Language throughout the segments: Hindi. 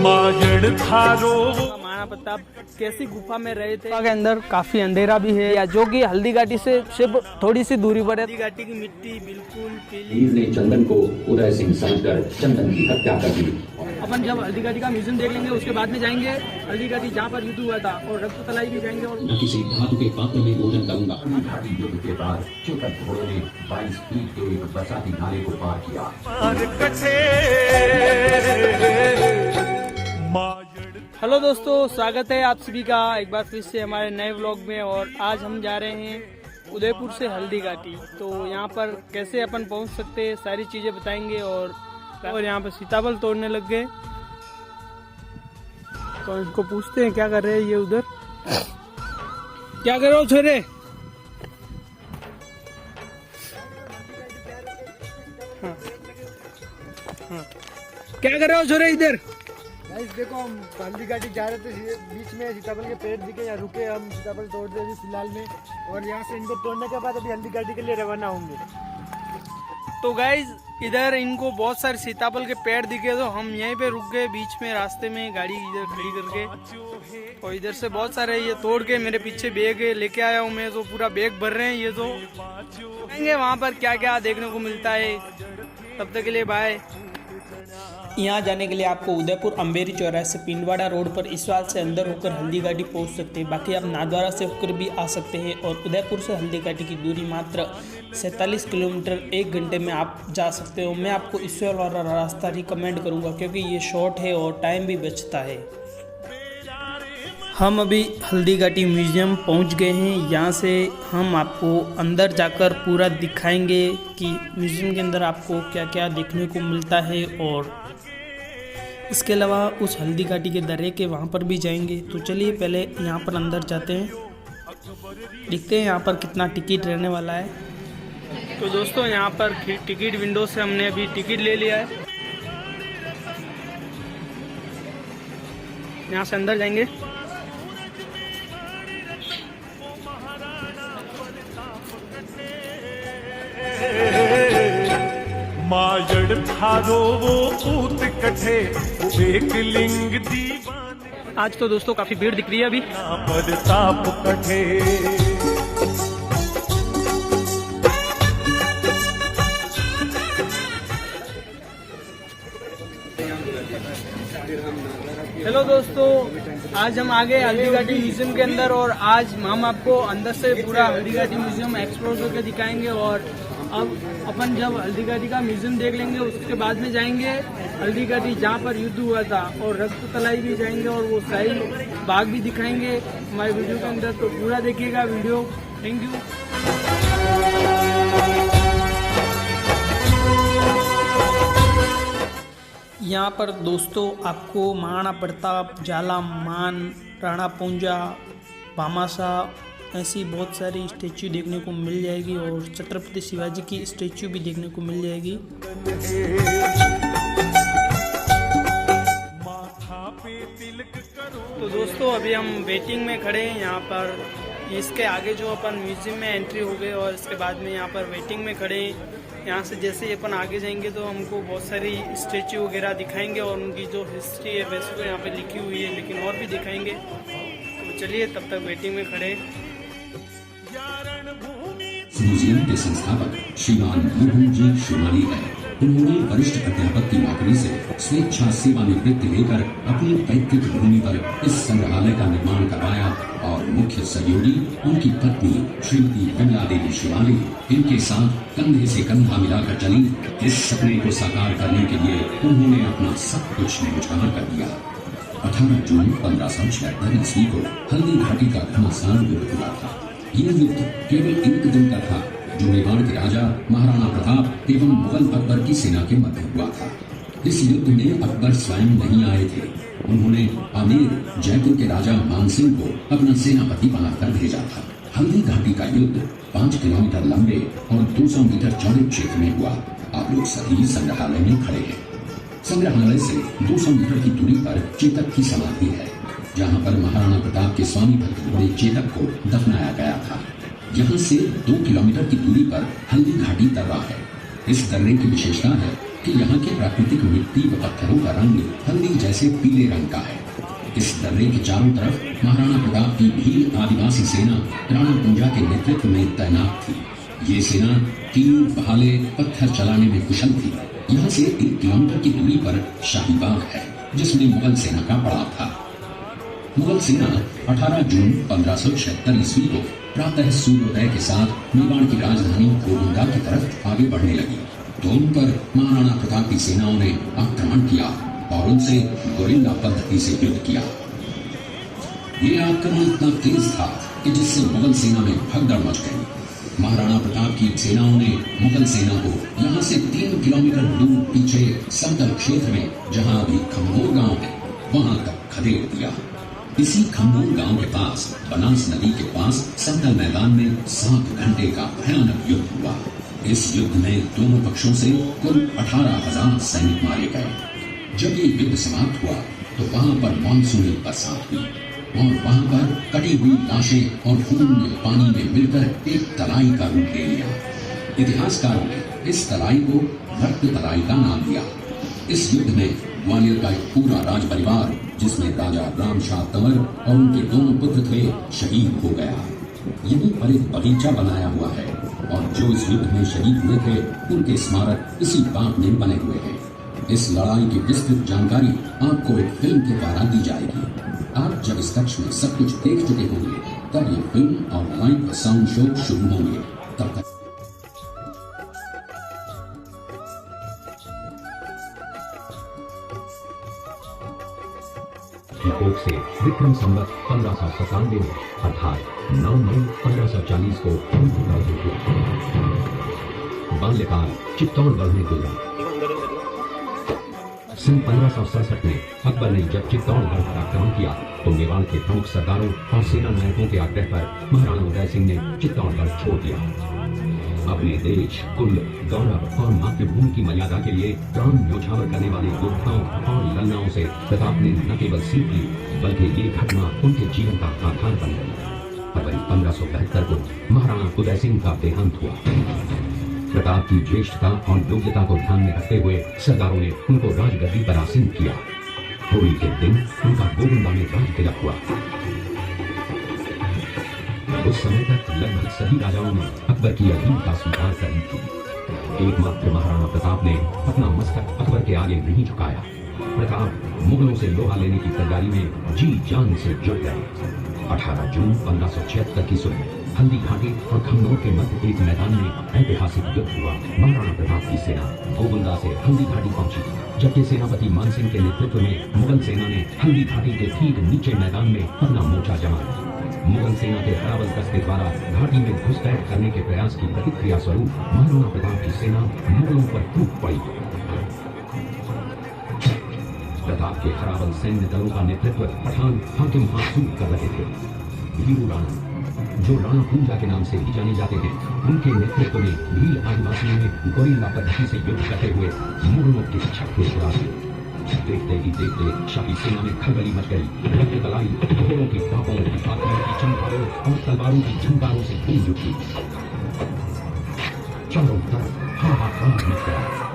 मायड़ थारो महाराणा प्रताप कैसी गुफा में रहे थे। गुफा के अंदर काफी अंधेरा भी है, या जो कि हल्दी घाटी से सिर्फ थोड़ी सी दूरी पर है। हल्दी घाटी की मिट्टी बिल्कुल पीली। ने चंदन को उदय सिंह समझकर चंदन की हत्या कर दी। अपन जब हल्दी घाटी का म्यूजियम देख लेंगे उसके बाद में जाएंगे हल्दी घाटी जहाँ पर युद्ध हुआ था, और रक्त तलाई भी जाएंगे। और मैं किसी धातु के पात्र में भोजन करूंगा। घाटी युद्ध के बाद चेतक घोड़ों ने 22 फीट के एक बरसाती नाले को पार किया। हेलो दोस्तों, स्वागत है आप सभी का एक बार फिर से हमारे नए व्लॉग में। और आज हम जा रहे हैं उदयपुर से हल्दी घाटी। तो यहाँ पर कैसे अपन पहुँच सकते हैं सारी चीज़ें बताएंगे। और यहाँ पर सीताफल तोड़ने लग गए, तो इनको पूछते हैं क्या कर रहे हैं ये उधर। क्या कर रहे हो छोरे? हाँ। हाँ। क्या कर रहे हो छोरे इधर? देखो हम हल्दी घाटी जा रहे थे, बीच में सीताफल के पेड़ दिखे, यहाँ रुके, हम सीताफल तोड़ रहे थे फिलहाल में। और यहाँ से इनको तोड़ने के बाद अभी हल्दी घाटी के लिए रवाना होंगे। तो गाइज इधर इनको बहुत सारे सीताफल के पेड़ दिखे, तो हम यहीं पे रुक गए बीच में रास्ते में गाड़ी इधर खड़ी करके। और इधर से बहुत सारे ये तोड़ के मेरे पीछे बैग लेके आया हूँ मैं, तो पूरा बैग भर रहे हैं ये। तो देखेंगे वहाँ पर क्या क्या देखने को मिलता है। तब तक के लिए बाय। यहाँ जाने के लिए आपको उदयपुर अम्बेरी चौराहे से पिंडवाड़ा रोड पर इसवाल से अंदर होकर हल्दी घाटी पहुँच सकते हैं। बाकी आप नाथद्वारा से होकर भी आ सकते हैं। और उदयपुर से हल्दी घाटी की दूरी मात्र 47 किलोमीटर 1 घंटे में आप जा सकते हो। मैं आपको इसवाल वाला रास्ता रिकमेंड करूँगा, क्योंकि ये शॉर्ट है और टाइम भी बचता है। हम अभी हल्दी घाटी म्यूजियम पहुंच गए हैं। यहाँ से हम आपको अंदर जाकर पूरा दिखाएंगे कि म्यूजियम के अंदर आपको क्या क्या देखने को मिलता है। और इसके अलावा उस हल्दी घाटी के दर्रे के वहाँ पर भी जाएंगे। तो चलिए पहले यहाँ पर अंदर जाते हैं, देखते हैं यहाँ पर कितना टिकट रहने वाला है। तो दोस्तों यहाँ पर टिकट विंडो से हमने अभी टिकट ले लिया है। यहाँ से अंदर जाएंगे। मायड़ थारो वो पूत कठे एक लिंग दीवाने। आज तो दोस्तों काफी भीड़ दिख रही है अभी। प्रताप कठे हेलो दोस्तों, आज हम आ गए हल्दी घाटी म्यूजियम के अंदर। और आज हम आपको अंदर से पूरा हल्दी घाटी म्यूजियम एक्सप्लोर करके दिखाएंगे। और अब अपन जब हल्दी घाटी का म्यूजियम देख लेंगे उसके बाद में जाएंगे हल्दी घाटी जहाँ पर युद्ध हुआ था, और रक्त तलाई भी जाएंगे, और वो शाही बाग भी दिखाएंगे हमारे वीडियो के अंदर। तो पूरा देखिएगा वीडियो। Thank you. यहाँ पर दोस्तों आपको महाराणा प्रताप, झालामान, राणा पूंजा, भामाशाह ऐसी बहुत सारी स्टैचू देखने को मिल जाएगी। और छत्रपति शिवाजी की स्टैचू भी देखने को मिल जाएगी। तो दोस्तों अभी हम वेटिंग में खड़े हैं यहाँ पर। इसके आगे जो अपन म्यूजियम में एंट्री हो गए, और इसके बाद में यहाँ पर वेटिंग में खड़े हैं। यहाँ से जैसे ही अपन आगे जाएंगे तो हमको बहुत सारी स्टैचू वगैरह दिखाएंगे, और उनकी जो हिस्ट्री है वैसे तो यहाँ पे लिखी हुई है, लेकिन और भी दिखाएंगे। तो चलिए तब तक वेटिंग में खड़े। म्यूजियम के संस्थापक श्रीमान मोहन जी शिवानी है। उन्होंने वरिष्ठ अध्यापक की नौकरी से स्वेच्छा सेवानिवृत्ति लेकर अपनी पैतृक भूमि पर इस संग्रहालय का निर्माण करवाया। और मुख्य सहयोगी उनकी पत्नी श्रीमती विमला देवी शिवानी इनके साथ कंधे से कंधा मिलाकर चली। इस सपने को साकार करने के लिए उन्होंने अपना सब कुछ न्यौछावर कर दिया। 18 जून 1576 ईस्वी को हल्दी घाटी का घमासान युद्ध हुआ था। यह युद्ध केवल एक दिन का था, जो मेवाड़ के राजा महाराणा प्रताप एवं मुगल अकबर की सेना के मध्य हुआ था। इस युद्ध में अकबर स्वयं नहीं आए थे। उन्होंने आमेर जयपुर के राजा मानसिंह को अपना सेनापति बनाकर भेजा था। हल्दी घाटी का युद्ध 5 किलोमीटर लंबे और 200 मीटर चौड़े क्षेत्र में हुआ। आप लोग सभी संग्रहालय में खड़े हैं। संग्रहालय से 200 मीटर की दूरी पर चेतक की समाधि है, जहाँ पर महाराणा प्रताप के स्वामी भक्त घोड़े चेतक को दफनाया गया था। यहाँ से 2 किलोमीटर की दूरी पर हल्दी घाटी दर्रा है। इस दर्रे की विशेषता है कि यहाँ की प्राकृतिक मिट्टी व पत्थरों का रंग हल्दी जैसे पीले रंग का है। इस दर्रे के चारों तरफ महाराणा प्रताप की भील आदिवासी सेना राणा पूंजा के नेतृत्व में तैनात थी। ये सेना तीर, भाले, पत्थर चलाने में कुशल थी। यहाँ से 1 किलोमीटर की दूरी पर शाही बाग है, जिसमें मुगल सेना का पड़ाव था। मुगल सेना 18 जून 1576 ईस्वी को प्रातः सूर्योदय के साथ मेवाड़ की राजधानी गोविंदा की तरफ आगे बढ़ने लगी, तो उन पर महाराणा प्रताप की सेनाओं ने आक्रमण किया और उनसे गोरिल्ला पद्धति से युद्ध किया। ये आक्रमण इतना तेज था कि जिससे मुगल सेना में भगदड़ मच गई। महाराणा प्रताप की सेनाओं ने मुगल सेना को यहाँ से 3 किलोमीटर दूर पीछे समतल क्षेत्र में, जहाँ अभी खम्बोर गांव है, वहां तक खदेड़ दिया। इसी खम्बोर गांव के पास बनास नदी के पास समतल मैदान में 7 घंटे का भयानक युद्ध हुआ। इस युद्ध में दोनों पक्षों से कुल 18,000 सैनिक मारे गए। जब ये युद्ध समाप्त हुआ तो वहां पर मानसूनी बरसात हुई और वहां पर कटी हुई लाशें और खून में पानी में मिलकर एक तलाई का रूप ले लिया। इतिहासकारों ने इस तलाई को रक्त तलाई का नाम दिया। इस युद्ध में ग्वालियर का एक पूरा राज परिवार, जिसमें राजा रामशाह तंवर और उनके दोनों पुत्र थे, शहीद हो गया। यहीं पर एक बगीचा बनाया हुआ है और जो इस युद्ध में शहीद हुए थे उनके स्मारक इसी बाग में बने हुए हैं। इस लड़ाई की विस्तृत जानकारी आपको एक फिल्म के द्वारा दी जाएगी। आप जब इस कक्ष में सब कुछ देख चुके होंगे तब ये फिल्म और लाइव व साउंड शो शुरू होंगे। तब तक रिपोर्ट से विक्रम संवत 1597 में अर्थात 9 मई 1540 को बाल्यकाल चित्तौड़गढ़ में गुजरा। सन 1567 में अकबर ने जब चित्तौड़गढ़ पर आक्रमण किया तो मेवाड़ के प्रमुख सरदारों और सेना नायकों के आग्रह पर महाराणा उदय सिंह ने चित्तौड़गढ़ छोड़ दिया। अपने देश, कुल, गौरव और मातृभूमि की मर्यादा के लिए प्राण न्योछावर करने वाले योद्धाओं और ललनाओं से प्रताप ने न केवल सीख ली बल्कि ये घटना उनके जीवन का आधार बन गई। फरवरी 1572 को महाराणा उदय सिंह का देहांत हुआ। प्रताप की ज्येष्ठता और योग्यता को ध्यान में रखते हुए सरदारों ने उनको राजगद्दी पर आसीन किया। होली के दिन उनका गोविंदा में राज तिलक हुआ। उस समय तक लगभग सभी राजाओं ने अकबर की अधीनता स्वीकार कर ली थी। एकमात्र महाराणा प्रताप ने अपना मस्तक अकबर के आगे नहीं झुकाया। प्रताप मुगलों से लोहा लेने की तैयारी में जी जान से जुट गए। 18 जून 1576 की सुबह हल्दी घाटी और खमनोर के मध्य एक मैदान में ऐतिहासिक युद्ध हुआ। महाराणा प्रताप की सेना गोविंदा से हल्दी घाटी पहुंची, जबकि सेनापति मानसिंह के नेतृत्व में मुगल सेना ने हल्दी घाटी के ठीक नीचे मैदान में अपना मोर्चा जमाया। मुगल सेना के हरावल दस्ते द्वारा घाटी में घुसपैठ करने के प्रयास की प्रतिक्रिया स्वरूप महाराणा प्रताप की सेना मुगलों पर टूट पड़ी। प्रताप के हरावल सैन्य दलों का नेतृत्व पठान हाकिम हासूर कर रहे थे। वीरू राणा, जो राणा पूंजा के नाम से भी जाने जाते हैं, उनके नेतृत्व में भील आदिवासियों ने गोरिल्ला पद्धति से युद्ध करते हुए मुगलों के छक्के छुड़ा दिए। देखते ही देखते शाही सेना में खलबली मच गई। रक्त तलाई घोड़ों की टापों, हाथियों की चमकारों और तलवारों की झंकारों से गूंज उठी। चारों तरफ हाहाकार मच गया।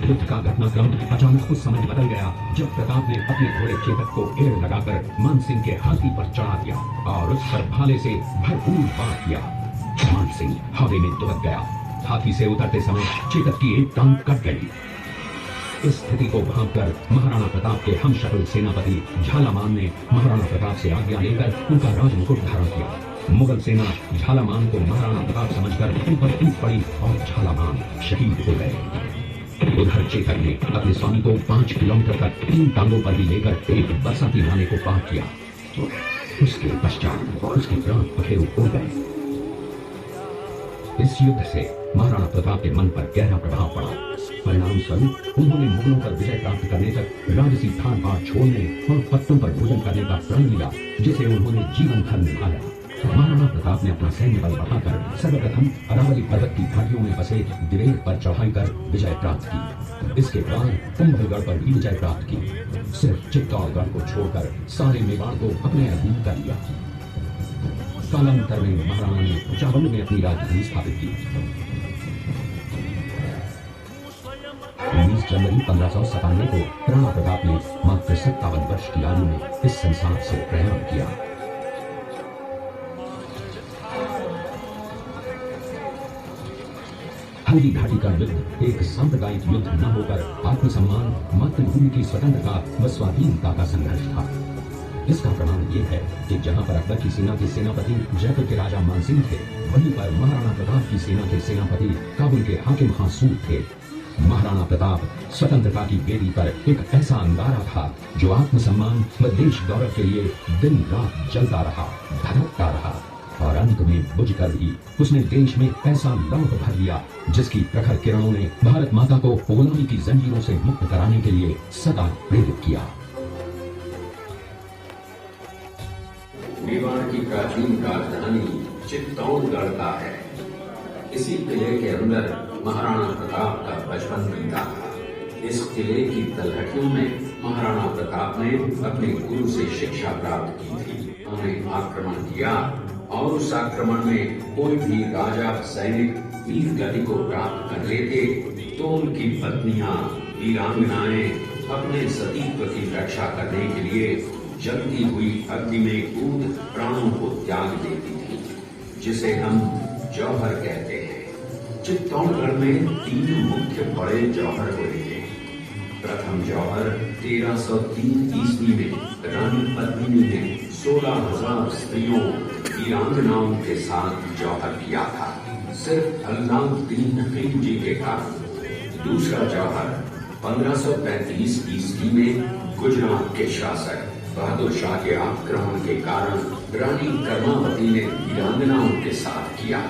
युद्ध का घटनाक्रम अचानक उस समय बदल गया जब प्रताप ने अपने घोड़े चेतक को एड़ लगाकर मानसिंह के हाथी पर चढ़ा दिया और उस पर भाले से भरपूर वार किया। मानसिंह हवा में दुबक गया। हाथी से उतरते समय चेतक की एक टांग कट गई। इस स्थिति को भांपकर महाराणा प्रताप के हमशक्ल सेनापति झालामान ने महाराणा प्रताप से आज्ञा लेकर उनका राजमुकुट धारण किया। मुगल सेना झालामान को महाराणा प्रताप समझकर उन पर टूट पड़ी और झालामान शहीद हो गए। उधर चेतक ने अपने स्वामी को 5 किलोमीटर तक 3 टांगों पर ही लेकर एक बरसाती नाले को पार किया। उसके पश्चात उसके प्राण पखेरु उड़ गए। इस युद्ध से महाराणा प्रताप के मन पर गहरा प्रभाव पड़ा। परिणाम स्वरूप उन्होंने मुगलों पर विजय प्राप्त करने तक राजसी ठाट बाट छोड़ने और पत्तों पर भोजन करने का प्रण लिया, जिसे उन्होंने जीवन भर निभाया। महाराणा प्रताप ने अपना सैन्य बल बढ़ाकर सर्वप्रथम अरावली पर्वत की घाटियों में बसे दिवेर पर चढ़ाई कर विजय प्राप्त की। इसके बाद कुंभलगढ़ पर भी विजय प्राप्त की। सिर्फ चित्तौड़गढ़ को छोड़कर सारे मेवाड़ को अपने अधीन कर लिया। कालांतर में महाराणा ने चावल में अपनी राजधानी स्थापित की। जनवरी 1597 को राणा प्रताप ने मात्र 57 वर्ष की आयु में इस संसार से प्रयाण किया। हल्दी घाटी का युद्ध एक सांप्रदायिक युद्ध न होकर आत्मसम्मान, मातृभूमि की स्वतंत्रता व स्वाधीनता का संघर्ष था। इसका प्रमाण ये है कि जहां पर अकबर की सेना के सेनापति जयपुर के राजा मानसिंह थे, वहीं पर महाराणा प्रताप की सेना के सेनापति काबुल के हाकिम खां सूद थे। महाराणा प्रताप स्वतंत्रता की बेड़ी पर एक ऐसा अंगारा था जो आत्मसम्मान व देश गौरव के लिए दिन रात जलता रहा, धड़कता रहा, और अंत में बुझकर भी उसने देश में ऐसा लौट भर दिया जिसकी प्रखर किरणों ने भारत माता को गुलामी की जंजीरों से मुक्त कराने के लिए सदा प्रेरित किया। मेवाड़ की प्राचीन राजधानी चित्तौड़गढ़ का है। इसी किले के अंदर महाराणा प्रताप का बचपन बीता था। इस किले की तलहटियों में महाराणा प्रताप ने अपने गुरु से शिक्षा प्राप्त की थी। उन्होंने आक्रमण किया और उस आक्रमण में कोई भी राजा सैनिक वीर गति को प्राप्त कर लेते तो उनकी पत्नियां वीरांगनाएं अपने सतीत्व की रक्षा करने के लिए जलती हुई अग्नि में कूद प्राणों को त्याग देती थी, जिसे हम जौहर कहते हैं। चित्तौड़गढ़ में 3 मुख्य बड़े जौहर हुए थे। प्रथम जौहर 1303 ईस्वी में रानी पद्मिनी ने 16,000 स्त्रियों वीरांगनाओं के साथ जौहर किया था, सिर्फ अल्लाउद्दीन खिलजी के कारण। दूसरा जौहर 1535 ईस्वी में गुजरात के शासक बहादुर शाह के आक्रमण के कारण रानी कर्मावती ने वीरांगनाओं के साथ किया।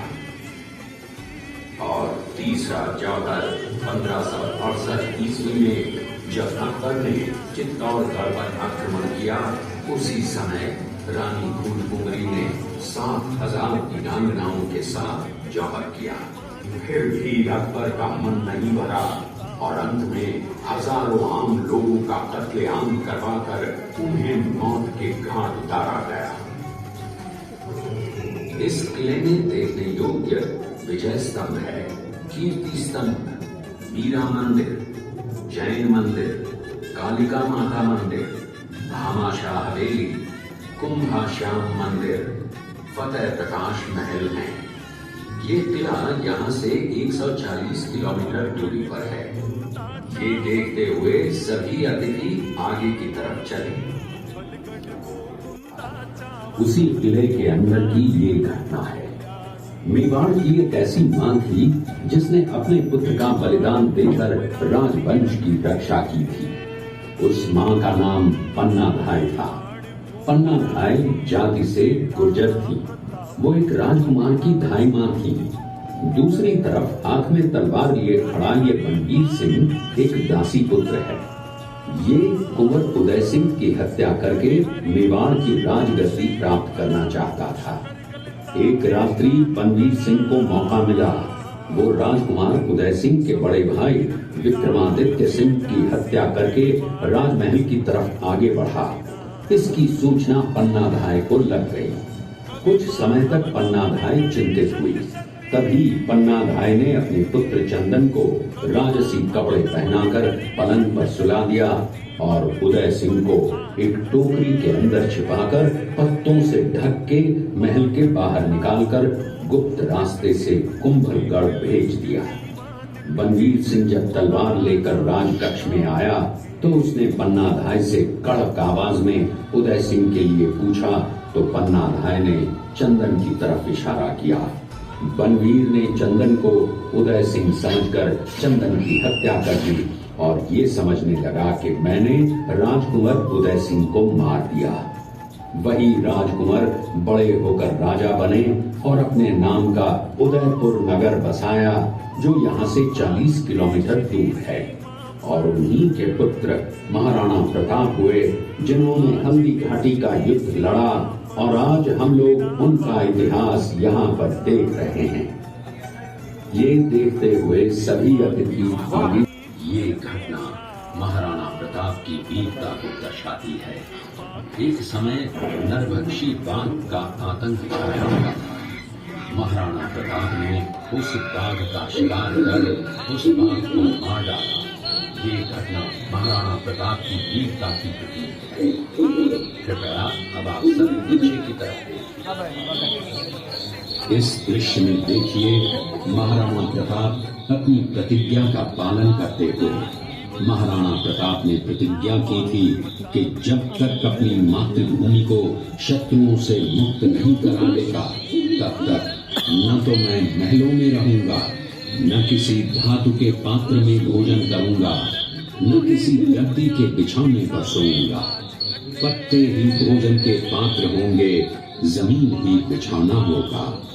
और तीसरा जौहर 1568 ईस्वी में जब अकबर ने चित्तौड़गढ़ पर आक्रमण किया, उसी समय रानी फूलकुंवरी ने 7,000 वीरांगनाओं के साथ जौहर किया। फिर भी अकबर का मन नहीं भरा और अंत में हजारों आम लोगों का कत्लेआम करवाकर उन्हें मौत के घाट उतारा गया। इस किले में देखने योग्य विजय स्तंभ है, कीर्ति स्तंभ, वीरा मंदिर, जैन मंदिर, कालिका माता मंदिर, भामाशाह हवेली, कुंभाश्याम मंदिर, फतेह प्रकाश महल है। ये किला यहाँ से 140 किलोमीटर दूरी पर है। ये देखते हुए सभी अतिथि आगे की तरफ चले। उसी किले के अंदर की ये घटना है। मेवाड़ की एक ऐसी मां थी जिसने अपने पुत्र का बलिदान देकर राजवंश की रक्षा की थी। उस मां का नाम पन्ना धाय था। पन्ना धाय जाति से गुर्जर थी। वो एक राजकुमार की धाई मां थी। दूसरी तरफ हाथ में तलवार लिए खड़ा ये बनवीर सिंह एक दासी पुत्र है। ये कुंवर उदय सिंह की हत्या करके मेवाड़ की राजगद्दी प्राप्त करना चाहता था। एक रात्रि बनवीर सिंह को मौका मिला। वो राजकुमार उदय सिंह के बड़े भाई विक्रमादित्य सिंह की हत्या करके राजमहल की तरफ आगे बढ़ा। इसकी सूचना पन्ना धाय को लग गई। कुछ समय तक पन्ना धाय चिंतित हुई। तभी पन्ना धाय ने अपने पुत्र चंदन को राजसी कपड़े पहनाकर पलंग पर सुला दिया और उदय सिंह को एक टोकरी के अंदर छिपाकर पत्तों से ढक के महल के बाहर निकालकर गुप्त रास्ते से कुंभलगढ़ भेज दिया। बनवीर सिंह जब तलवार लेकर राजकक्ष में आया तो उसने पन्ना धाय से कड़क आवाज में उदय सिंह के लिए पूछा तो पन्ना धाय ने चंदन की तरफ इशारा किया। बनवीर ने चंदन को उदय सिंह समझकर चंदन की हत्या कर दी और ये समझने लगा कि मैंने राजकुमार उदय सिंह को मार दिया। वही राजकुमार बड़े होकर राजा बने और अपने नाम का उदयपुर नगर बसाया जो यहाँ से 40 किलोमीटर दूर है। और उन्हीं के पुत्र महाराणा प्रताप हुए जिन्होंने हल्दी घाटी का युद्ध लड़ा और आज हम लोग उनका इतिहास यहाँ पर देख रहे हैं। ये देखते हुए सभी अतिथि ये घटना महाराणा प्रताप की वीरता को दर्शाती है। एक समय नरभक्षी बाघ का आतंक छाया हुआ था। महाराणा प्रताप ने उस बाघ का शिकार कर उस बाघ को मार डाला। ये घटना महाराणा प्रताप की वीरता की प्रतीक है। कृपया अब आप सब नीचे की तरफ देखें। इस दृश्य में देखिए महाराणा प्रताप अपनी प्रतिज्ञा का पालन करते हुए। महाराणा प्रताप ने प्रतिज्ञा की थी कि जब तक अपनी मातृभूमि को शत्रुओं से मुक्त नहीं करा लेगा तब तक न तो मैं महलों में रहूंगा, न किसी धातु के पात्र में भोजन करूंगा, न किसी गद्दी के बिछौने पर सोऊंगा। पत्ते ही भोजन के पात्र होंगे, जमीन ही बिछौना होगा।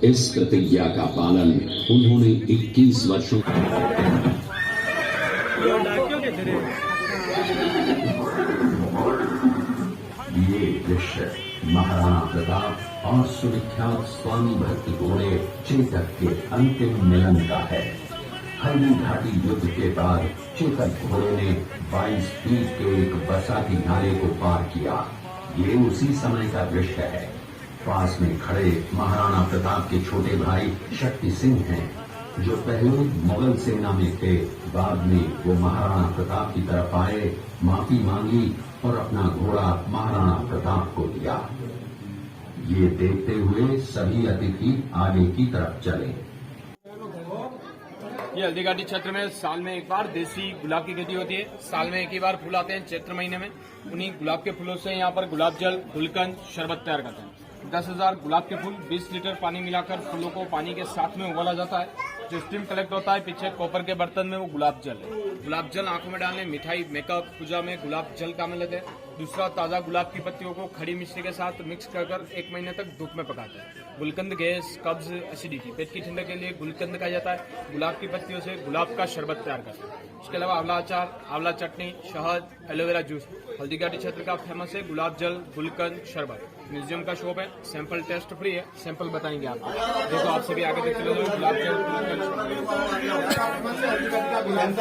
इस प्रतिज्ञा का पालन उन्होंने 21 वर्षों ये दृश्य महाराणा प्रताप और सुविख्यात स्वामी भक्त घोड़े चेतक के अंतिम मिलन का है। हल्दी घाटी युद्ध के बाद चेतक घोड़े ने 22 फीट के एक बरसाती नाले को पार किया। ये उसी समय का दृश्य है। पास में खड़े महाराणा प्रताप के छोटे भाई शक्ति सिंह हैं, जो पहले मुगल सेना में थे। बाद में वो महाराणा प्रताप की तरफ आए, माफी मांगी और अपना घोड़ा महाराणा प्रताप को दिया। ये देखते हुए सभी अतिथि आगे की तरफ चले। ये हल्दी घाटी क्षेत्र में साल में एक बार देसी गुलाब की खेती होती है। साल में एक ही बार फूल आते हैं चैत्र महीने में। उन्हीं गुलाब के फूलों से यहाँ पर गुलाब जल, गुलकंद, शरबत तैयार करते हैं। 10,000 गुलाब के फूल 20 लीटर पानी मिलाकर फूलों को पानी के साथ में उबाला जाता है। जो स्टीम कलेक्ट होता है पीछे कॉपर के बर्तन में, वो गुलाब जल है। गुलाब जल आंखों में डालने, मिठाई, मेकअप, पूजा में गुलाब जल काम में लेते हैं। दूसरा, ताज़ा गुलाब की पत्तियों को खड़ी मिश्री के साथ मिक्स कर 1 महीने तक धूप में पकाते हैं। गुलकंद गैस, कब्ज, एसिडिटी, पेट की ठंडक के लिए गुलकंद खाया जाता है। गुलाब की पत्तियों से गुलाब का शरबत तैयार करते हैं। इसके अलावा आंवला अचार, आंवला चटनी, शहद, एलोवेरा जूस। हल्दी घाटी क्षेत्र का फेमस है गुलाब जल, गुलकंद, शरबत। म्यूजियम का शॉप है, सैंपल टेस्ट फ्री है। सैंपल बताएंगे आपको। देखो आपसे भी आगे देखते रहो। गुलाब जल, गुलकंद,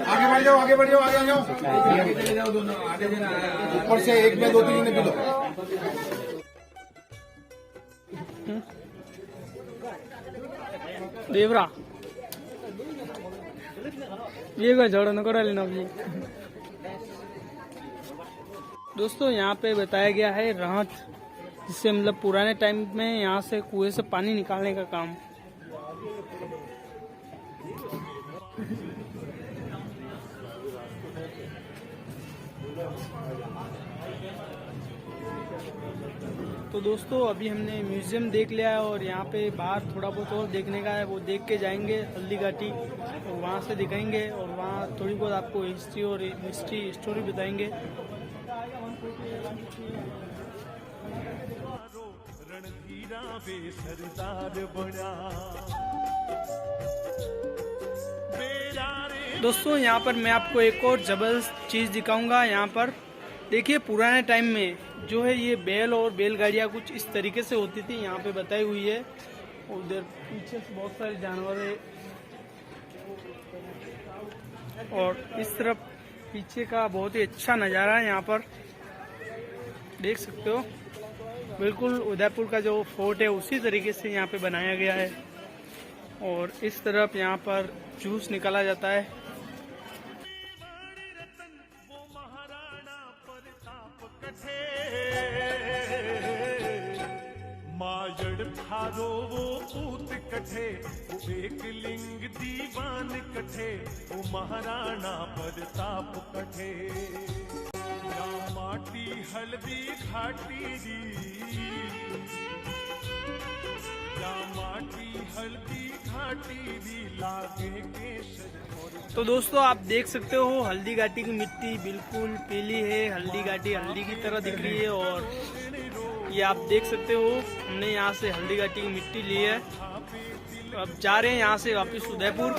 आगे बढ़ जाओ, आगे बढ़ जाओ, आगे जाओ, चले जाओ दोनों, आगे ऊपर से एक में 2-3 ने पी लो। देवरा ये कोई जोड़ न करा लेना भी। दोस्तों यहाँ पे बताया गया है राहत, जिससे मतलब पुराने टाइम में यहाँ से कुएं से पानी निकालने का काम। तो दोस्तों अभी हमने म्यूजियम देख लिया है और यहाँ पे बाहर थोड़ा बहुत और देखने का है, वो देख के जाएंगे हल्दी घाटी और वहाँ से दिखाएंगे और वहाँ थोड़ी बहुत आपको हिस्ट्री और मिस्ट्री स्टोरी बताएंगे। रणधीरा वे सरदार बड़ा। दोस्तों यहाँ पर मैं आपको एक और जबरदस्त चीज़ दिखाऊंगा। यहाँ पर देखिए पुराने टाइम में जो है ये बैल और बैलगाड़ियाँ कुछ इस तरीके से होती थी, यहाँ पे बताई हुई है। और उधर पीछे से बहुत सारे जानवर है और इस तरफ पीछे का बहुत ही अच्छा नज़ारा है। यहाँ पर देख सकते हो, बिल्कुल उदयपुर का जो फोर्ट है उसी तरीके से यहाँ पे बनाया गया है। और इस तरफ यहाँ पर जूस निकाला जाता है। मायड़ थारो वो पूत कठे, वो एक लिंग दीवान कठे, वो महाराणा प्रताप कठे। या माटी हल्दी घाटी दी, या माटी हल्दी घाटी दी, लागे केसर। तो दोस्तों आप देख सकते हो हल्दी घाटी की मिट्टी बिल्कुल पीली है, हल्दी घाटी हल्दी की तरह दिख रही है। और ये आप देख सकते हो हमने यहाँ से हल्दी घाटी की मिट्टी ली है। तो अब जा रहे हैं यहाँ से वापस उदयपुर।